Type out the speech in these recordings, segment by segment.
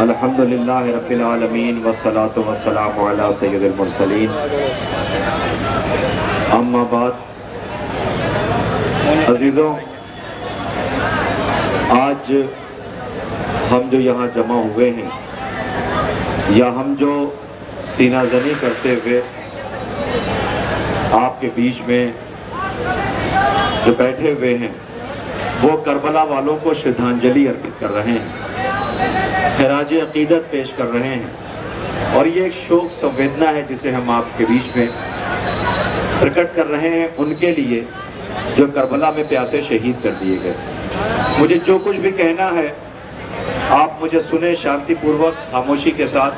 الحمدللہ رب العالمین والصلاة والسلام علی سید المرسلین، اما بعد۔ عزیزوں، آج ہم جو یہاں جمع ہوئے ہیں یا ہم جو سینہ زنی کرتے ہوئے آپ کے بیچ میں جو بیٹھے ہوئے ہیں، وہ کربلا والوں کو شردھانجلی ارپت کر رہے ہیں، خراج عقیدت پیش کر رہے ہیں، اور یہ ایک شوق سنویدنا ہے جسے ہم آپ کے بیچ میں پرکٹ کر رہے ہیں ان کے لیے جو کربلا میں پیاسے شہید کر دیے گئے۔ مجھے جو کچھ بھی کہنا ہے آپ مجھے سنیں شانتی پوروک، خاموشی کے ساتھ،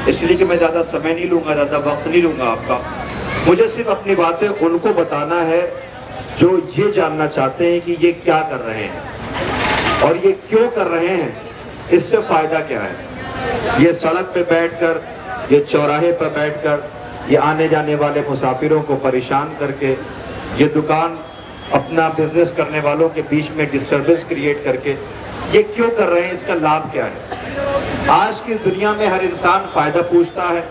اس لیے کہ میں زیادہ سمے نہیں لوں گا، زیادہ وقت نہیں لوں گا آپ کا۔ مجھے صرف اپنی باتیں ان کو بتانا ہے جو یہ جاننا چاہتے ہیں کہ یہ کیا کر رہے ہیں اور یہ کیوں کر رہے ہیں، اس سے فائدہ کیا ہے۔ یہ سڑک پہ بیٹھ کر، یہ چوراہے پر بیٹھ کر، یہ آنے جانے والے مسافروں کو پریشان کر کے، یہ دکان اپنا بزنس کرنے والوں کے بیچ میں ڈسٹربنس کریٹ کر کے یہ کیوں کر رہے ہیں، اس کا لابھ کیا ہے۔ آج کی دنیا میں ہر انسان فائدہ پوچھتا ہے،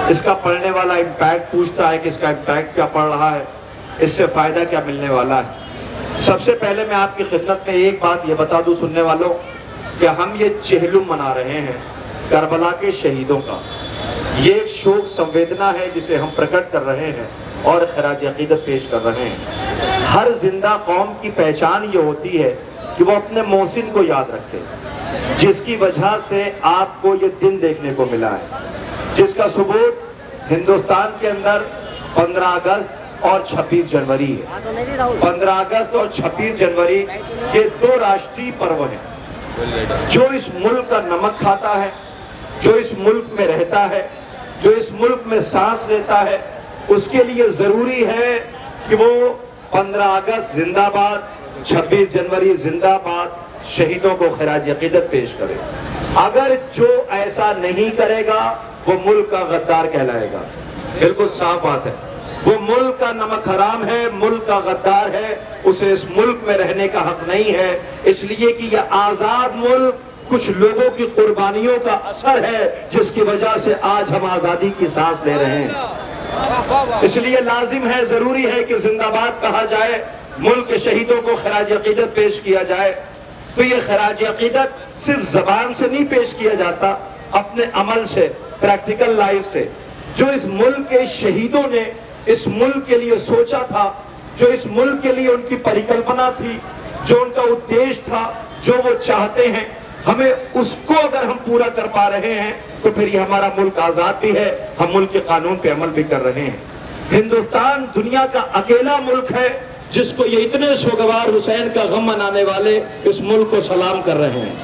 اس کا پڑھنے والا امپیکٹ پوچھتا ہے کہ اس کا امپیکٹ کیا پڑ رہا ہے، اس سے فائدہ کیا ملنے والا ہے۔ سب سے پہلے میں آپ کی خدمت میں ایک بات یہ بتا دوں سننے والوں کہ ہم یہ چہلم منا رہے ہیں کربلا کے شہیدوں کا۔ یہ ایک شوق سنویدنا ہے جسے ہم پرکٹ کر رہے ہیں اور خراج عقیدت پیش کر رہے ہیں۔ ہر زندہ قوم کی پہچان یہ ہوتی ہے کہ وہ اپنے محسن کو یاد رکھے، جس کی وجہ سے آپ کو یہ دن دیکھنے کو ملا ہے، جس کا ثبوت ہندوستان کے اندر 15 اگست اور 26 جنوری ہے۔ 15 اگست اور 26 جنوری یہ دو راشٹری پرو ہیں۔ جو اس ملک کا نمک کھاتا ہے، جو اس ملک میں رہتا ہے، جو اس ملک میں سانس لیتا ہے، اس کے لیے ضروری ہے کہ وہ 15 اگست زندہ باد، 26 جنوری زندہ باد، شہیدوں کو خراج عقیدت پیش کرے۔ اگر جو ایسا نہیں کرے گا وہ ملک کا غدار کہلائے گا۔ بالکل صاف بات ہے، وہ ملک کا نمک حرام ہے، ملک کا غدار ہے، اسے اس ملک میں رہنے کا حق نہیں ہے، اس لیے کہ یہ آزاد ملک کچھ لوگوں کی قربانیوں کا اثر ہے جس کی وجہ سے آج ہم آزادی کی سانس لے رہے ہیں۔ اس لیے لازم ہے، ضروری ہے کہ زندہ باد کہا جائے، ملک کے شہیدوں کو خراج عقیدت پیش کیا جائے۔ تو یہ خراج عقیدت صرف زبان سے نہیں پیش کیا جاتا، اپنے عمل سے، پریکٹیکل لائف سے۔ جو اس ملک کے شہیدوں نے اس ملک کے لیے سوچا تھا، جو اس ملک کے لیے ان کی پریکلپنا تھی، جو ان کا ادیش تھا، جو وہ چاہتے ہیں، ہمیں اس کو اگر ہم پورا کر پا رہے ہیں تو پھر یہ ہمارا ملک آزاد بھی ہے، ہم ملک کے قانون پہ عمل بھی کر رہے ہیں۔ ہندوستان دنیا کا اکیلا ملک ہے جس کو یہ اتنے سوگوار حسین کا غم منانے والے اس ملک کو سلام کر رہے ہیں۔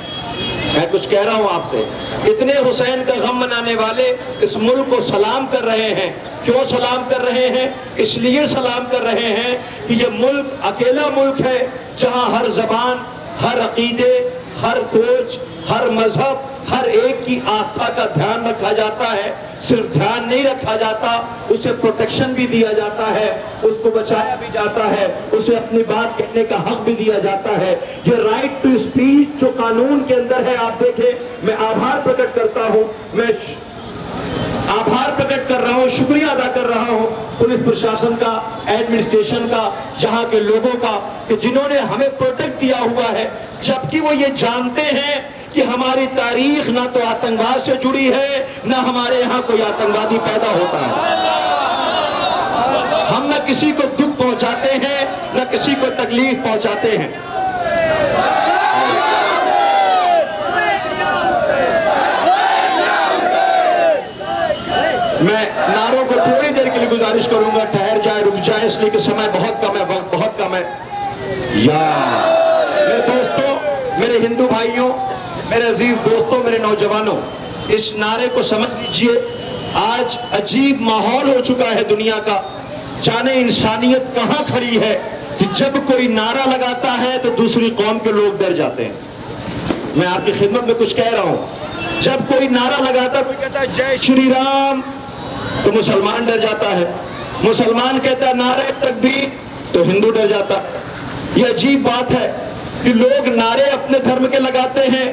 میں کچھ کہہ رہا ہوں آپ سے، اتنے حسین کا غم منانے والے اس ملک کو سلام کر رہے ہیں۔ کیوں سلام کر رہے ہیں؟ اس لیے سلام کر رہے ہیں کہ یہ ملک اکیلا ملک ہے جہاں ہر زبان، ہر عقیدے، ہر سوچ، ہر مذہب، ہر ایک کی آستھا کا دھیان رکھا جاتا ہے۔ صرف دھیان نہیں رکھا جاتا، اسے پروٹیکشن بھی دیا جاتا ہے، اس کو بچایا بھی جاتا ہے، اسے اپنی بات کہنے کا حق بھی دیا جاتا ہے۔ یہ رائٹ ٹو اسپیچ جو قانون کے اندر ہے، آپ دیکھیں، میں آبھار پرکٹ کرتا ہوں، میں آبھار پرکٹ کر رہا ہوں، شکریہ ادا کر رہا ہوں پولیس پرشاسن کا، ایڈمنسٹریشن کا، یہاں کے لوگوں کا کہ جنہوں نے ہمیں پروٹیکٹ دیا ہوا ہے، جبکہ وہ یہ جانتے ہیں کہ ہماری تاریخ نہ تو آتنکواد سے جڑی ہے، نہ ہمارے یہاں کوئی آتنکوادی پیدا ہوتا ہے۔ ہم نہ کسی کو دکھ پہنچاتے ہیں، نہ کسی کو تکلیف پہنچاتے ہیں۔ میں نعروں کو تھوڑی دیر کے لیے گزارش کروں گا، ٹھہر جائے، رک جائے، اس لیے کہ سمے بہت کم ہے، وقت بہت کم ہے۔ یا میرے دوستوں، میرے ہندو بھائیوں، میرے عزیز دوستوں، میرے نوجوانوں، اس نعرے کو سمجھ لیجئے۔ آج عجیب ماحول ہو چکا ہے دنیا کا، جانے انسانیت کہاں کھڑی ہے کہ جب کوئی نعرہ لگاتا ہے تو دوسری قوم کے لوگ ڈر جاتے ہیں۔ میں آپ کی خدمت میں کچھ کہہ رہا ہوں، جب کوئی نعرہ لگاتا، کوئی کہتا ہے جے شری رام، تو مسلمان ڈر جاتا ہے، مسلمان کہتا ہے نعرہ تکبیر تو ہندو ڈر جاتا ہے۔ یہ عجیب بات ہے کہ لوگ نعرے اپنے دھرم کے لگاتے ہیں،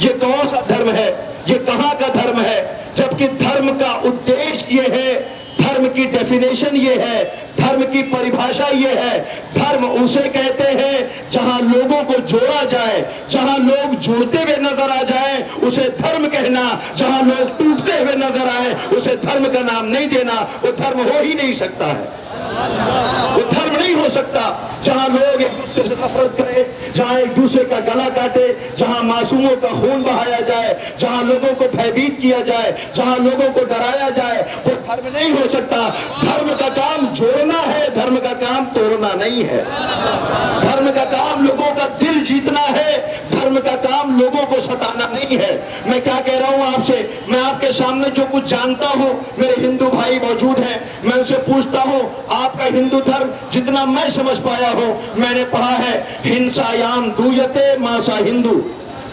یہ کون سا دھرم ہے، یہ کہاں کا دھرم ہے، جبکہ دھرم کا ادیش یہ ہے، دھرم کی ڈیفینیشن یہ ہے، دھرم کی پریبھاشا یہ ہے، دھرم اسے کہتے ہیں جہاں لوگوں کو جوڑا جائے، جہاں لوگ جڑتے ہوئے نظر آ جائیں اسے دھرم کہنا، جہاں لوگ ٹوٹتے ہوئے نظر آئے اسے دھرم کا نام نہیں دینا، وہ دھرم ہو ہی نہیں سکتا ہے، وہ دھرم نہیں ہو سکتا۔ جہاں لوگ ایک دوسرے سے نفرت کریں، جہاں ایک دوسرے کا گلا کاٹے، جہاں معصوموں کا خون بہایا جائے، جہاں لوگوں کو بھیبھیت کیا جائے، جہاں لوگوں کو ڈرایا جائے، وہ دھرم نہیں ہو سکتا۔ دھرم کا کام جوڑنا ہے، دھرم کا کام توڑنا نہیں ہے۔ دھرم کا کام لوگوں کا دل جیتنا ہے، دھرم کا کام لوگوں کو ستانا نہیں ہے۔ میں کیا کہہ رہا ہوں آپ سے، میں آپ کے سامنے جو کچھ جانتا ہوں، میرے ہندو بھائی موجود ہیں، میں ان سے پوچھتا ہوں آپ کا ہندو دھرم جتنا میں سمجھ پایا ہوں، میں نے پڑھا ہے ہنسایام دویتے ماسا ہندو۔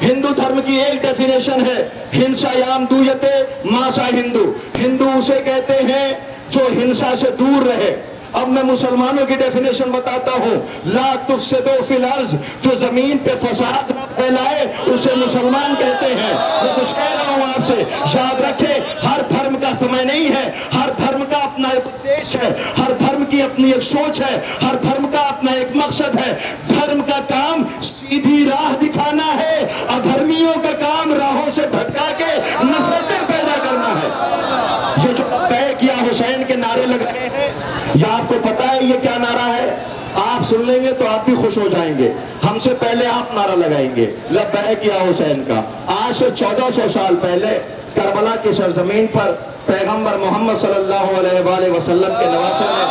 ہندو دھرم کی ایک ڈیفینیشن ہے ہنسایام دویتے ماسا ہندو۔ ہندو اسے کہتے ہیں جو ہنسا سے دور رہے۔ اب میں مسلمانوں کی ڈیفینیشن بتاتا ہوں، لا تفسدوا فی الارض، جو زمین پہ فساد نہ پھیلائے اسے مسلمان کہتے ہیں۔ میں کچھ کہہ رہا ہوں آپ سے، یاد رکھیں ہر دھرم کا سمے نہیں ہے، ہر دھرم کا اپنا ایک اپدیش ہے، ہر دھرم کی اپنی ایک سوچ ہے، ہر دھرم کا اپنا ایک مقصد ہے۔ دھرم کا کام سیدھی راہ دکھانا ہے، ادھرمیوں کا کام راہوں سے بھٹکا کے نفرتیں پیدا کرنا ہے۔ یہ جو لبیک یا حسین کے نعرے لگ رہے ہیں، یا آپ کو پتا ہے یہ کیا نعرہ ہے؟ آپ سن لیں گے تو آپ بھی خوش ہو جائیں گے۔ ہم سے پہلے آپ نعرہ لگائیں گے لبیک یا حسین کا۔ آج سے 1400 سال پہلے کربلا کی سرزمین پر پیغمبر محمد صلی اللہ علیہ وآلہ وسلم کے نواسے نے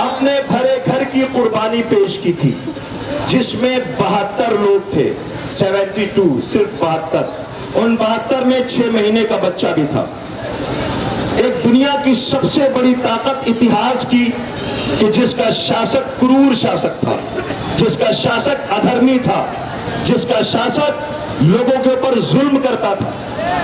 اپنے بھرے گھر کی قربانی پیش کی تھی، جس میں 72 لوگ تھے، 72، صرف 72۔ ان 72 میں 6 مہینے کا بچہ بھی تھا۔ ایک دنیا کی سب سے بڑی طاقت اتہاس کی کہ جس کا شاسک کرور شاسک تھا، جس کا شاسک ادھرمی تھا، جس کا شاسک لوگوں کے اوپر ظلم کرتا تھا،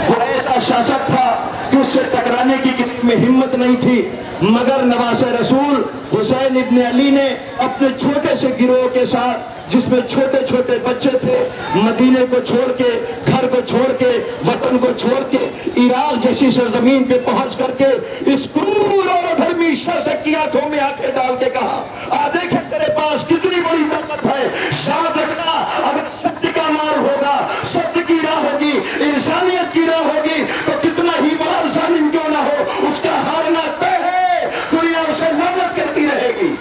وہ ایسا شاسک تھا کہ اس سے ٹکرانے کی کسی میں ہمت نہیں تھی، مگر نواز رسول حسین ابن علی نے اپنے چھوٹے سے گروہ کے ساتھ، جس میں چھوٹے چھوٹے بچے تھے، مدینے کو چھوڑ کے، گھر کو چھوڑ کے، وطن کو چھوڑ کے، عراق جیسی سرزمین پہ پہنچ کر کے اس کرور اور ادھرمی شاسک کی آنکھوں میں آنکھیں ڈال کے کہا، دیکھیں تیرے پاس کتنی بڑی طاقت ہے، یاد رکھنا اگر ستیہ کا مار ہوگا، ستیہ کی راہ ہوگی، انسانیت کی راہ ہوگی، تو کتنا ہی بڑا ظالم کیوں نہ ہو اس کا ہارنا طے ہے۔ دنیا اسے لعنت کرتی رہے گی،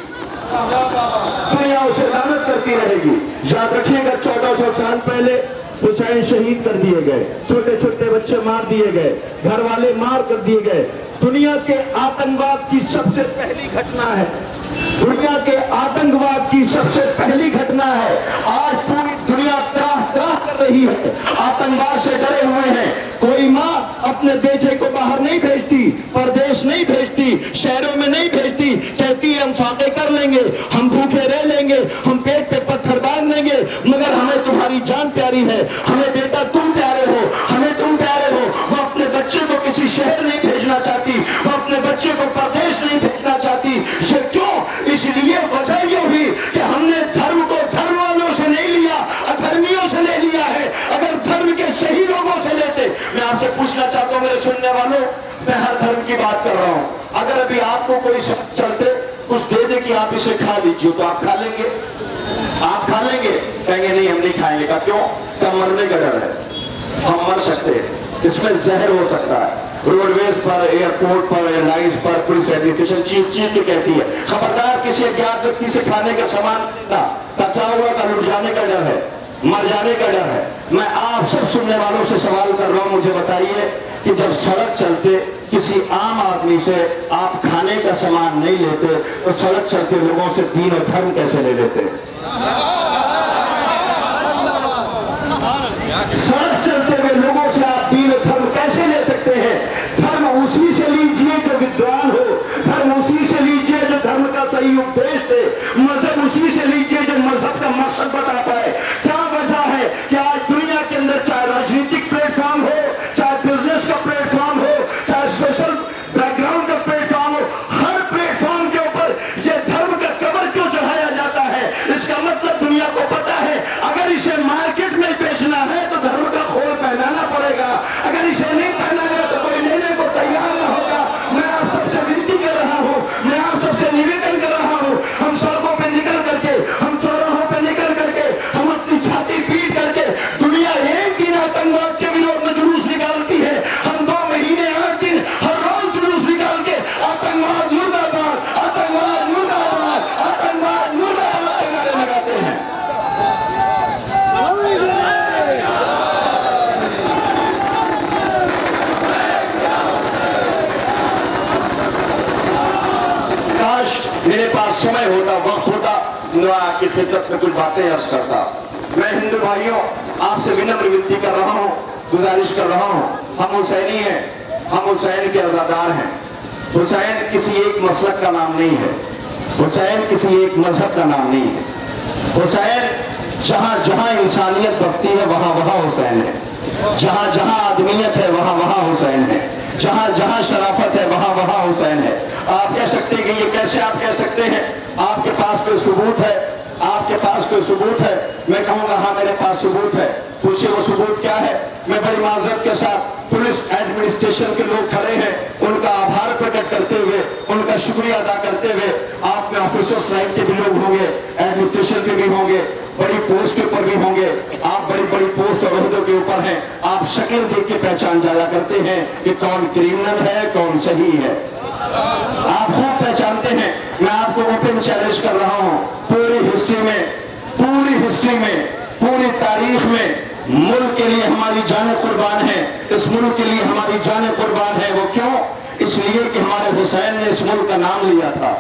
دنیا اسے لعنت کرتی رہے گی۔ یاد رکھیے گا 1400 سال پہلے حسین شہید کر دیے گئے، چھوٹے چھوٹے بچے مار دیے گئے، گھر والے مار کر دیے گئے۔ دنیا کے آتنکواد کی سب سے پہلی گھٹنا ہے، دنیا کے آتنکواد کی سب سے پہلی گھٹنا ہے۔ آج پوری دنیا تراہ تراہ کر رہی ہے، آتنکواد سے ڈرے ہوئے ہیں۔ کوئی ماں اپنے بیٹے کو باہر نہیں بھیجتی، پردیش نہیں بھیجتی، شہروں میں نہیں بھیجتی، کہتی ہے ہم فاقے کر لیں گے، ہم بھوکے رہ لیں گے، ہم پیٹ پہ پتھر باندھ لیں گے، مگر ہمیں تمہاری جان پیاری ہے، ہمیں بیٹا تم پیارے ہو، ہمیں تم پیارے ہو۔ وہ اپنے بچے کو کسی شہر نہیں بھیجنا چاہتی، وہ اپنے بچے کو پردیش نہیں بھیجنا چاہتی۔ یہ کیوں؟ اس لیے وجہ یہ ہوئی کہ ہم نے دھرم کو دھرم والوں سے نہیں لیا، ادھرمیوں سے لے لیا ہے۔ اگر دھرم کے صحیح لوگوں سے لیتے، میں آپ سے پوچھنا چاہتا ہوں میرے سننے والوں، میں ہر دھرم کی بات کر رہا ہوں، اگر ابھی آپ کو کوئی چلتے کچھ دے دے کہ آپ اسے کھا لیجیے تو آپ کھا لیں گے؟ آپ کھا لیں گے؟ کہیں گے نہیں ہم نہیں کھائیں گے۔ کیوں؟ کہ مرنے کا ڈر ہے، ہم مر سکتے ہیں، اس میں زہر ہو سکتا ہے۔ روڈ ویز پر، ایئرپورٹ پر، ایئر لائنز پر پولیس ایڈمنسٹریشن چیخ چیخ کے کہتی ہے خبردار کسی اجنبی ویکتی سے کھانے کا سامان کچا ہوا کا لٹ جانے کا ڈر ہے، مر جانے کا ڈر ہے۔ میں آپ سب سننے والوں سے سوال کر رہا ہوں، مجھے بتائیے کہ جب سڑک چلتے کسی عام آدمی سے آپ کھانے کا سامان نہیں لیتے تو سڑک چلتے لوگوں سے دین اور دھرم کیسے لے لیتے؟ سڑک چلتے ہوئے لوگوں سے آپ دین اور دھرم کیسے لے سکتے ہیں؟ دھرم اسی سے لیجئے جو ودوان ہو، دھرم اسی سے لیجئے جو دھرم کا صحیح اپدیش دے، مذہب اسی سے لیجئے جو مذہب کا مقصد بتاتا ہے۔ کیا وجہ ہے کہ آج دنیا کے اندر چاہے راجنیتک پلیٹ فارم ہو، چاہے بزنس کا پلیٹ فارم ہو، چاہے سوشل بیک گراؤنڈ کا پلیٹ فارم ہو، ہر پلیٹ فارم کے اوپر یہ دھرم کا کور کیوں چڑھایا جا میرے پاس سمے ہوتا، وقت ہوتا، آپ کی خدمت میں کچھ باتیں عرض کرتا۔ میں ہندو بھائیوں آپ سے ونمر ونتی کر رہا ہوں، گزارش کر رہا ہوں، ہم حسینی ہیں، ہم حسین کے عزادار ہیں۔ حسین کسی ایک مسلک کا نام نہیں ہے، حسین کسی ایک مذہب کا نام نہیں ہے۔ حسین جہاں جہاں انسانیت بستی ہے وہاں وہاں حسین ہے، جہاں جہاں آدمیت ہے وہاں وہاں حسین ہے، جہاں جہاں شرافت ہے وہاں وہاں حسین ہے۔ آپ کہہ سکتے ہیں کہ یہ کیسے آپ کہہ سکتے ہیں؟ آپ کے پاس کوئی ثبوت ہے؟ آپ کے پاس کوئی ثبوت ہے؟ میں کہوں گا ہاں میرے پاس ثبوت ہے۔ پوچھے وہ ثبوت کیا ہے؟ میں بڑی معذرت کے ساتھ پولیس ایڈمنسٹریشن کے لوگ کھڑے ہیں، ان کا آبھار پرکٹ کرتے ہوئے، ان کا شکریہ ادا کرتے ہوئے، آپ میں آفیسرس رینک کے بھی لوگ ہوں گے، ایڈمنسٹریشن کے بھی ہوں گے، بڑی پوسٹ کے اوپر بھی ہوں گے، آپ بڑی بڑی پوسٹ اور عہدوں کے اوپر ہیں، آپ شکل دیکھ کے پہچان جایا کرتے ہیں کہ کون کریمنل ہے کون صحیح ہے، آپ خوب پہچانتے ہیں۔ میں آپ کو اوپن چیلنج کر رہا ہوں، پوری ہسٹری میں پوری تاریخ میں ملک کے لیے ہماری جانیں قربان ہیں، اس ملک کے لیے ہماری جانیں قربان ہیں۔ وہ کیوں؟ اس لیے کہ ہمارے حسین نے اس ملک کا نام لیا تھا،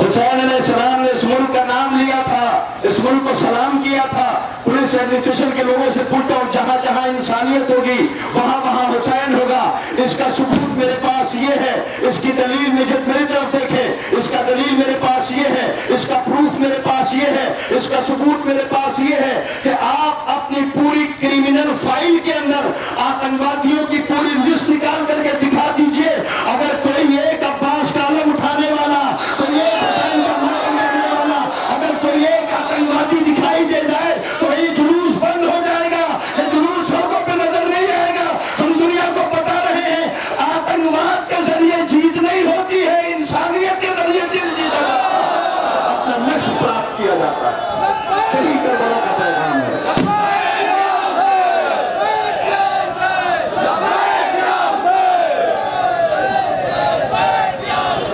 حسین علیہ السلام نے اس ملک کا نام لیا تھا، اس ملک کو سلام کیا تھا۔ پولیس ایڈمنسٹریشن کے لوگوں سے پوچھو، جہاں جہاں انسانیت ہوگی وہاں وہاں حسین ہوگا۔ اس کا ثبوت میرے پاس یہ ہے، اس کی دلیل میری طرف دیکھے، اس کا دلیل میرے پاس یہ ہے، اس کا پروف میرے پاس یہ ہے، اس کا ثبوت میرے پاس یہ ہے کہ آپ اپنی پوری کریمنل فائل کے اندر آتنکوادیوں کی پوری لسٹ نکال کر کے دکھا دیجئے۔ اگر کوئی ایک عباس کا علم اٹھانے والا، کوئی ایک حسین کا ماتم کرنے والا، اگر کوئی ایک آتنکوادی دکھائی دے جائے تو یہ جلوس بند ہو جائے گا، یہ جلوس سڑکوں پہ نظر نہیں آئے گا۔ ہم دنیا کو بتا رہے ہیں آتنکواد کے ذریعے جیت نہیں ہوتی ہے، انسانیت کے ذریعے دل جیتا جاتا ہے، اپنا نقش پراپت کیا جاتا ہے۔ یہی کربلا کا پیغام ہے۔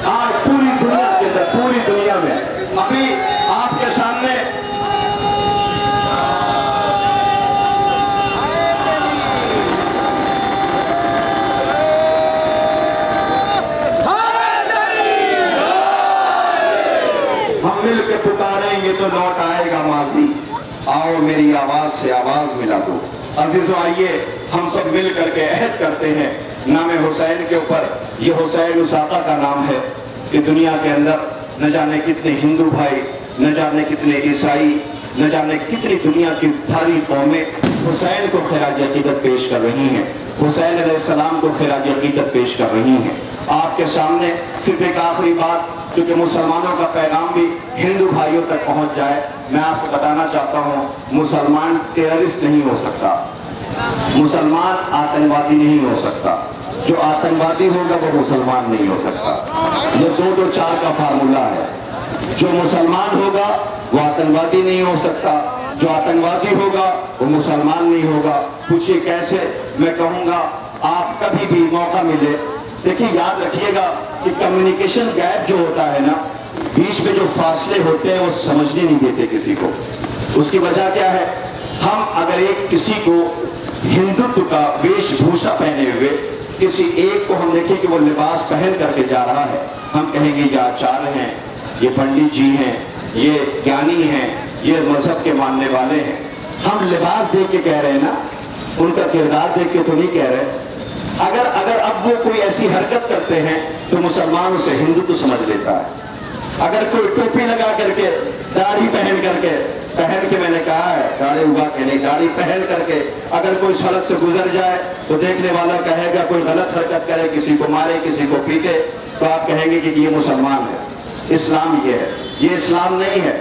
آج پوری دنیا میں ابھی آپ کے سامنے ہم مل کے پکاریں گے تو لوٹ آئے گا ماضی، آؤ میری آواز سے آواز ملا دو۔ عزیزو آئیے ہم سب مل کر کے عہد کرتے ہیں نام حسین کے اوپر۔ یہ حسین اس آقا کا نام ہے کہ دنیا کے اندر نہ جانے کتنے ہندو بھائی، نہ جانے کتنے عیسائی، نہ جانے کتنی دنیا کی ساری قومیں حسین کو خراج عقیدت پیش کر رہی ہیں، حسین علیہ السلام کو خراج عقیدت پیش کر رہی ہیں۔ آپ کے سامنے صرف ایک آخری بات، کیونکہ مسلمانوں کا پیغام بھی ہندو بھائیوں تک پہنچ جائے، میں آپ کو بتانا چاہتا ہوں مسلمان ٹیررسٹ نہیں ہو سکتا، مسلمان آتنکوادی نہیں ہو سکتا، جو آتنکوادی ہوگا وہ مسلمان نہیں ہو سکتا۔ یہ 2-2-4 کا فارمولہ ہے، جو مسلمان ہوگا وہ آتنکوادی نہیں ہو سکتا، جو آتنکوادی ہوگا وہ مسلمان نہیں ہوگا۔ پوچھئے کیسے؟ میں کہوں گا آپ کبھی بھی موقع ملے، دیکھیں یاد رکھیے گا کہ کمیونیکیشن گیپ جو ہوتا ہے نا، بیچ میں جو فاصلے ہوتے ہیں وہ سمجھنے نہیں دیتے کسی کو۔ اس کی وجہ کیا ہے؟ ہم اگر کسی کو ہندوتو کا ویش بھوشا پہنے ہوئے کسی ایک کو ہم دیکھیں کہ وہ لباس پہن کر کے جا رہا ہے، ہم کہیں گے یہ آچاریہ ہیں، یہ پنڈت جی ہیں، یہ گیانی ہیں، یہ مذہب کے ماننے والے ہیں۔ ہم لباس دیکھ کے کہہ رہے ہیں نا، ان کا کردار دیکھ کے تو نہیں کہہ رہے۔ اگر اب وہ کوئی ایسی حرکت کرتے ہیں تو مسلمان اسے ہندو تو سمجھ لیتا ہے۔ اگر کوئی ٹوپی لگا کر کے، داڑھی پہن کے میں نے کہا ہے، داڑھی اگا کے نہیں، داڑھی پہن کر کے اگر کوئی سڑک سے گزر جائے تو دیکھنے والا کہے گا کوئی غلط حرکت کرے، کسی کو مارے، کسی کو پیٹے، تو آپ کہیں گے کہ یہ مسلمان ہے۔ اسلام یہ ہے، یہ اسلام نہیں ہے،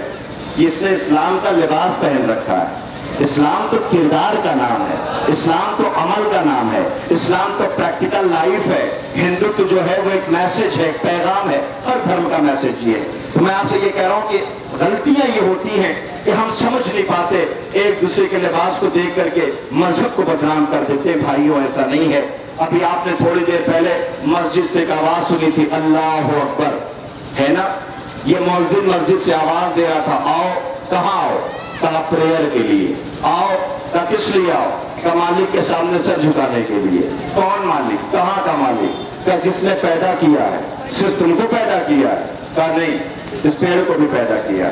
اس نے اسلام کا لباس پہن رکھا ہے۔ اسلام تو کردار کا نام ہے، اسلام تو عمل کا نام ہے، اسلام تو پریکٹیکل لائف ہے۔ ہندوتو جو ہے وہ ایک میسج ہے، ایک پیغام ہے، ہر دھرم کا میسج یہ ہے۔ تو میں آپ سے یہ کہہ رہا ہوں کہ غلطیاں یہ ہوتی ہیں کہ ہم سمجھ نہیں پاتے، ایک دوسرے کے لباس کو دیکھ کر کے مذہب کو بدنام کر دیتے ہیں۔ بھائیوں ایسا نہیں ہے۔ ابھی آپ نے تھوڑی دیر پہلے مسجد سے ایک آواز سنی تھی، اللہ اکبر، ہے نا؟ یہ مؤذن مسجد سے آواز دے رہا تھا، آؤ، کہاں آؤ؟ کہا پریئر کے لیے آؤ۔ کہا کس لیے آؤ؟ کہا مالک کے سامنے سر جھکانے کے لیے۔ کون مالک؟ کہاں کا مالک؟ کہا جس نے پیدا کیا ہے، صرف تم کو پیدا کیا ہے، کہا نہیں، اس پیڑ کو بھی پیدا کیا،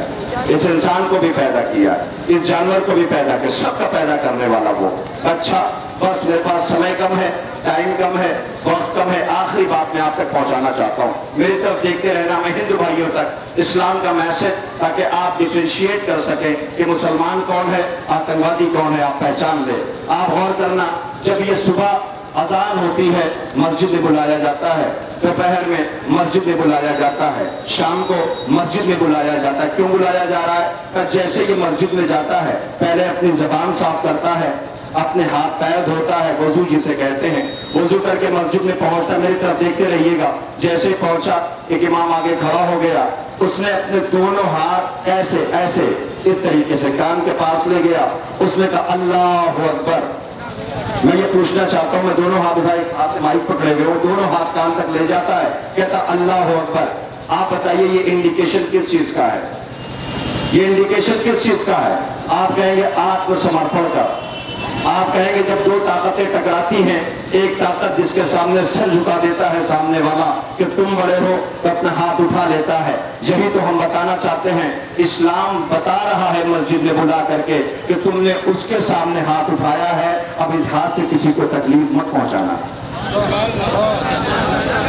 اس انسان کو بھی پیدا کیا، اس جانور کو بھی پیدا کیا، سب کا پیدا کرنے والا وہ۔ اچھا بس میرے پاس سمے کم ہے، ٹائم کم ہے، وقت کم ہے، آخری بات میں آپ تک پہنچانا چاہتا ہوں، میری طرف دیکھتے رہنا، میں ہندو بھائیوں تک اسلام کا میسج، تاکہ آپ ڈیفرینشیٹ کر سکیں کہ مسلمان کون ہے، آتنکوادی کون ہے، آپ پہچان لیں۔ آپ غور کرنا، جب یہ صبح اذان ہوتی ہے مسجد میں بلایا جاتا ہے، دوپہر میں مسجد میں بلایا جاتا ہے، شام کو مسجد میں بلایا جاتا ہے، کیوں بلایا جا رہا ہے؟ کہ جیسے یہ مسجد میں جاتا ہے پہلے اپنی زبان صاف کرتا ہے، اپنے ہاتھ پیر دھوتا ہے، وضو جسے کہتے ہیں، وضو کر کے مسجد میں پہنچتا ہے، میری طرف دیکھتے رہیے گا، جیسے پہنچا ایک امام آگے کھڑا ہو گیا، اس نے اپنے دونوں ہاتھ ایسے ایسے اس طریقے سے کان کے پاس لے گیا، اس نے کہا اللہ اکبر۔ میں یہ پوچھنا چاہتا ہوں، میں دونوں ہاتھ اٹھائے، ایک ہاتھ مائک پکڑے ہوئے، وہ دونوں ہاتھ کان تک لے جاتا ہے، کہتا اللہ اکبر۔ آپ بتائیے یہ انڈیکیشن کس چیز کا ہے؟ یہ انڈیکیشن کس چیز کا ہے؟ آپ کہیں گے آتم سمرپن کا۔ آپ کہیں گے جب دو طاقتیں ٹکراتی ہیں، ایک طاقت جس کے سامنے سر جھکا دیتا ہے سامنے والا کہ تم بڑے ہو، تو اپنا ہاتھ اٹھا لیتا ہے۔ یہی تو ہم بتانا چاہتے ہیں، اسلام بتا رہا ہے مسجد میں بلا کر کے کہ تم نے اس کے سامنے ہاتھ اٹھایا ہے، اب اس ہاتھ سے کسی کو تکلیف مت پہنچانا۔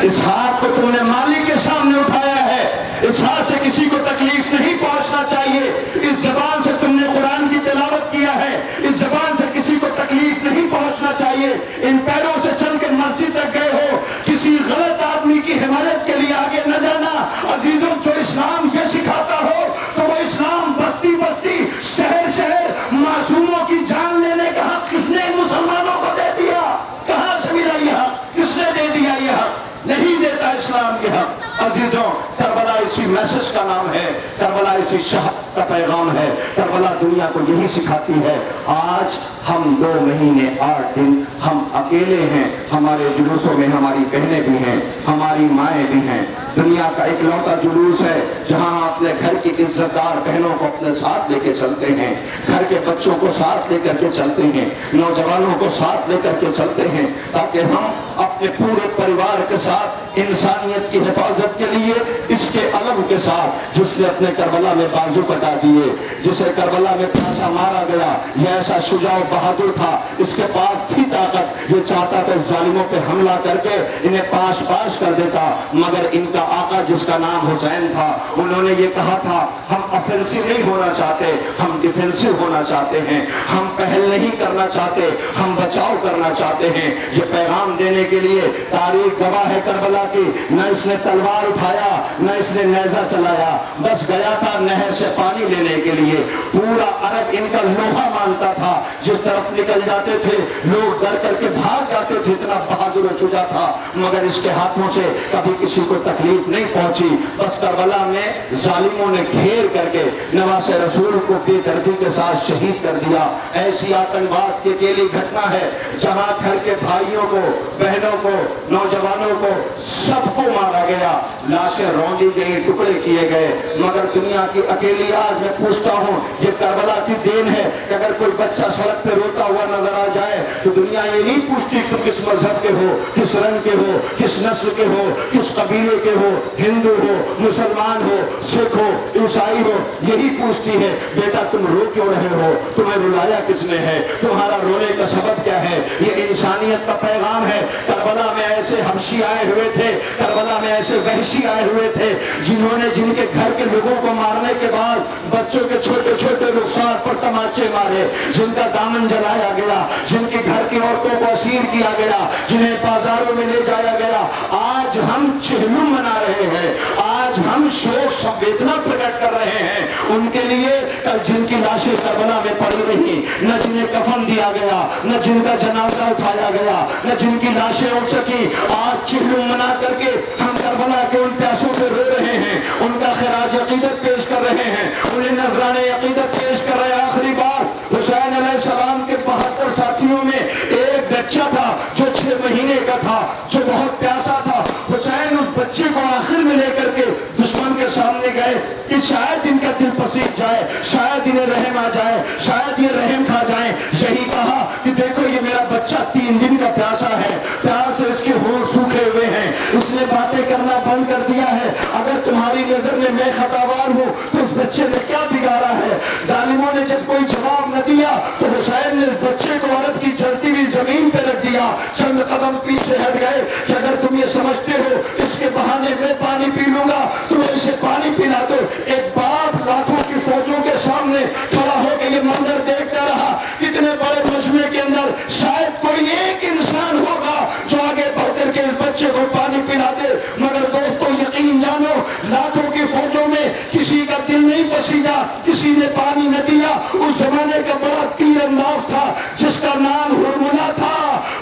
اس ہاتھ کو تم نے مالک کے سامنے اٹھایا ہے، اس ہاتھ سے کسی کو تکلیف نہیں پہنچنا چاہیے۔ اس زبان سے تم نے قرآن کی تلاوت کیا ہے، اس زبان سے کسی کو تکلیف نہیں پہنچنا چاہیے۔ ان پیروں سے چل کے مسجد تک گئے ہو، کسی غلط آدمی کی حمایت کے لیے آگے نہ جانا۔ عزیزوں، جو اسلام یہ سکھاتا ہو تو وہ اسلام بستی بستی، شہر شہر معصوموں کی جان لینے کا حق کس نے مسلمانوں کو دے دیا؟ کہاں سے ملا یہ حق؟ کس نے دے دیا یہ حق؟ نہیں دیتا اسلام کے حق۔ عزیزوں، کربلا اسی میسج کا نام ہے، کربلا اسی شہادت کا پیغام ہے، کربلا دنیا کو یہی سکھاتی ہے۔ آج ہم 2 مہینے 8 دن ہم اکیلے ہیں، ہمارے جلوسوں میں ہماری بہنیں بھی ہیں، ہماری مائیں بھی ہیں۔ دنیا کا اکلوتا جلوس ہے جہاں ہم اپنے گھر کی عزت دار بہنوں کو اپنے ساتھ لے کے چلتے ہیں، گھر کے بچوں کو ساتھ لے کر کے چلتے ہیں، نوجوانوں کو ساتھ لے کر کے چلتے ہیں، تاکہ ہم اپنے پورے پریوار کے ساتھ انسانیت کی حفاظت کے لیے اس کے علم کے ساتھ، جس نے اپنے کربلا میں بازو کٹا دیے، جسے کربلا میں پھانسا مارا گیا، یہ ایسا شجاع و بہادر تھا، اس کے پاس تھی طاقت، یہ چاہتا تھا ظالموں پہ حملہ کر کے انہیں پاش پاش کر دیتا، مگر ان کا آقا جس کا نام حسین تھا، انہوں نے یہ کہا تھا ہم افینسو نہیں ہونا چاہتے، ہم ڈیفینسو ہونا چاہتے ہیں، ہم پہل نہیں کرنا چاہتے، ہم بچاؤ کرنا چاہتے ہیں۔ یہ پیغام دینے کے لیے تاریخ گواہ ہے کربلا کی، نہ اس نے تلوار اٹھایا، نہ اس نے نیزہ چلایا، بس گیا تھا نہر سے پانی لینے کے لیے۔ پورا عرب ان کا لوہا مانتا تھا، جس طرف نکل جاتے تھے لوگ ڈر کر کے بھاگ جاتے تھے، اتنا بہادر و شجاع تھا، مگر اس کے ہاتھوں سے کبھی کسی کو تکلیف نہیں پہنچی۔ بس کربلا میں ظالموں نے گھیر کر کے نواز رسول کو بے دردی کے ساتھ شہید کر دیا۔ ایسی آتنکواد کی اکیلی گھٹنا ہے جہاں گھر کے بھائیوں کو، بہنوں کو، نوجوانوں کو، سب کو مارا گیا، لاشیں روندی گئی، ٹکڑے کیے گئے، مگر دنیا کی اکیلی آج میں پوچھتا ہوں، یہ کربلا کی دین ہے کہ اگر کوئی بچہ سڑک پہ روتا ہوا نظر آ جائے تو دنیا یہ نہیں پوچھتی تم کس مذہب کے ہو، کس رنگ کے ہو، کس نسل کے ہو، کس قبیلے کے ہو، ہندو ہو، مسلمان ہو، سکھ ہو، عیسائی ہو، یہی پوچھتی ہے بیٹا تم رو کیوں رہے ہو، تمہیں رلایا کس نے ہے، تمہارا رونے کا سبب کیا ہے۔ یہ انسانیت کا پیغام ہے۔ کربلا میں ایسے حبشی آئے ہوئے تھے، کربلا میں ایسے وحشی آئے ہوئے تھے جنہوں نے جن کے گھر کے لوگوں کو مارنے کے بعد بچوں کے چھوٹے چھوٹے رخسار پر تماچے مارے، جن کا دامن جلایا گیا، جن کے گھر کی عورتوں کو اسیر کیا گیا، جنہیں بازاروں میں لے جایا گیا۔ آج ہم چہلم منا رہے ہیں، آج ہم شوق سنویدنا پرکٹ کر رہے ہیں ان کے لیے جن کی لاشیں کربلا میں پڑی رہی، نہ جنہیں کفن دیا گیا، نہ جن کا جنازہ اٹھایا گیا، نہ جن کی لاشیں اٹھ سکی۔ آج چہلم منا کر کے ہم کربلا کے ان پیاسوں پہ رو رہے ہیں، ان کا خراج عقیدت پیش کر رہے ہیں، انہیں نذرانہ عقیدت پیش کر رہے ہیں۔ آخری بار حسین علیہ السلام کے 72 ساتھیوں میں ایک بچہ تھا جو 6 مہینے کا تھا، جو بہت پیاسا تھا۔ حسین اس بچے کو آخر میں لے کر کے دشمن کے سامنے گئے کہ شاید ان کا دل پسیج جائے، شاید انہیں رحم آ جائے، شاید یہ رحم کھا جائیں۔ یہی کہا کہ دیکھو یہ میرا بچہ 3 دن کا پیاسا ہے، پیاس اس کے ہونٹ سوکھے ہوئے ہیں، اس نے باتیں کرنا بند کر دیا ہے، اگر تمہاری نظر میں میں خطاوار ہوں تو اس بچے نے کیا بگاڑا ہے؟ ظالموں نے جب کوئی جواب نہ دیا تو حسین نے اس بچے کو عرب کی جلتی ہوئی زمین پہ رکھ دیا، چند قدم پیچھے ہٹ گئے کہ اگر تم یہ سمجھتے ہو اس کے بہانے میں پانی پی لوں گا تو اسے پانی پلا دو۔ ایک باپ لاکھوں کی فوجوں کے سامنے کھڑا ہو کے یہ منظر دیکھتا رہا، کتنے بڑے مجمع کے اندر شاید کوئی ایک انسان ہوگا جو آگے بڑھ کر کے اس بچے کو پانی پلا دے، مگر دوستو یقین جانو لاکھوں کی فوجوں میں کسی کا دل نہیں پسیجا، کسی نے پانی نہ دیا۔ اس زمانے کا بڑا تیر انداز تھا جس کا نام ہرملہ تھا،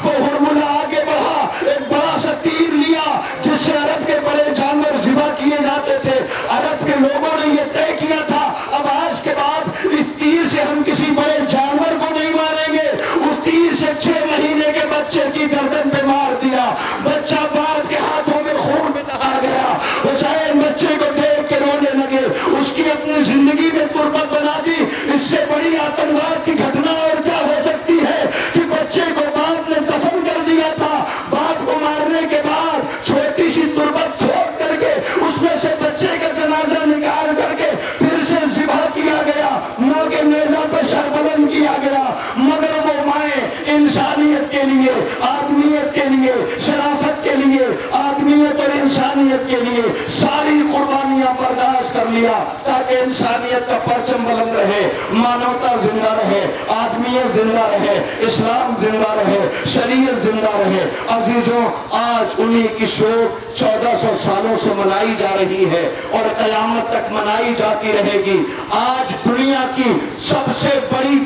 وہ ہرملہ آگے بڑھا، ایک بڑا سا تیر لیا جس سے عرب کے بڑے جانور ذبح کیے جاتے تھے۔ عرب کے لوگوں نے یہ طے کیا تھا اب آج کے بعد اس تیر سے ہم کسی بڑے جانور کو نہیں ماریں گے۔ اس تیر سے 6 مہینے کے بچے کی گردن پہ مار دیا، بچہ باپ کے ہاتھوں میں خون میں نہا گیا۔ حسین بچے کو دیکھ کے رونے لگے، اس کی اپنی زندگی میں تربت بنا دی۔ اس سے بڑی آتنکواد کی گھٹنا اور کیا ہو سکتی ہے کہ بچے کو باپ نے دفن کر دیا تھا، باپ کو مارنے کے بعد چھوٹی سی تربت پھوڑ کر کے اس میں سے بچے کا جنازہ نکال کر کے پھر سے ذبح کیا گیا، ماں کے نیزہ پہ سر بلند کیا گیا۔ مگر وہ مائیں انسانیت کے لیے، آدمیت کے لیے، شرافت کے لیے، آدمیت اور انسانیت کے لیے ساری قربانیاں برداشت کر لیا تاکہ انسانیت کا پرچم بلند رہے، مانوتا زندہ رہے، آدمیت زندہ رہے، اسلام زندہ رہے، شریعت زندہ رہے۔ عزیزوں آج انہی کی شوق 1400 سالوں سے منائی جا رہی ہے اور قیامت تک منائی جاتی رہے گی۔ آج دنیا کی سب سے بڑی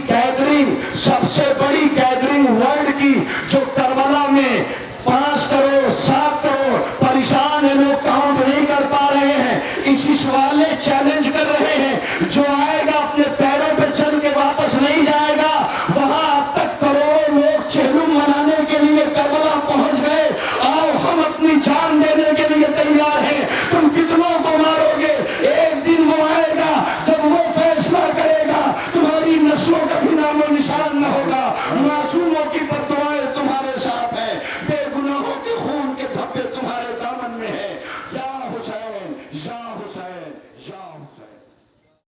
گیدرنگ ورلڈ کی جو کربلا میں 5 کروڑ 7 کروڑ پریشان ہیں، لوگ کاؤنٹ نہیں کر پا رہے ہیں، اسی سوال نے چیلنج کر رہے ہیں جو آئے گا اپنے پیروں پہ چل کے واپس نہیں جائے گا،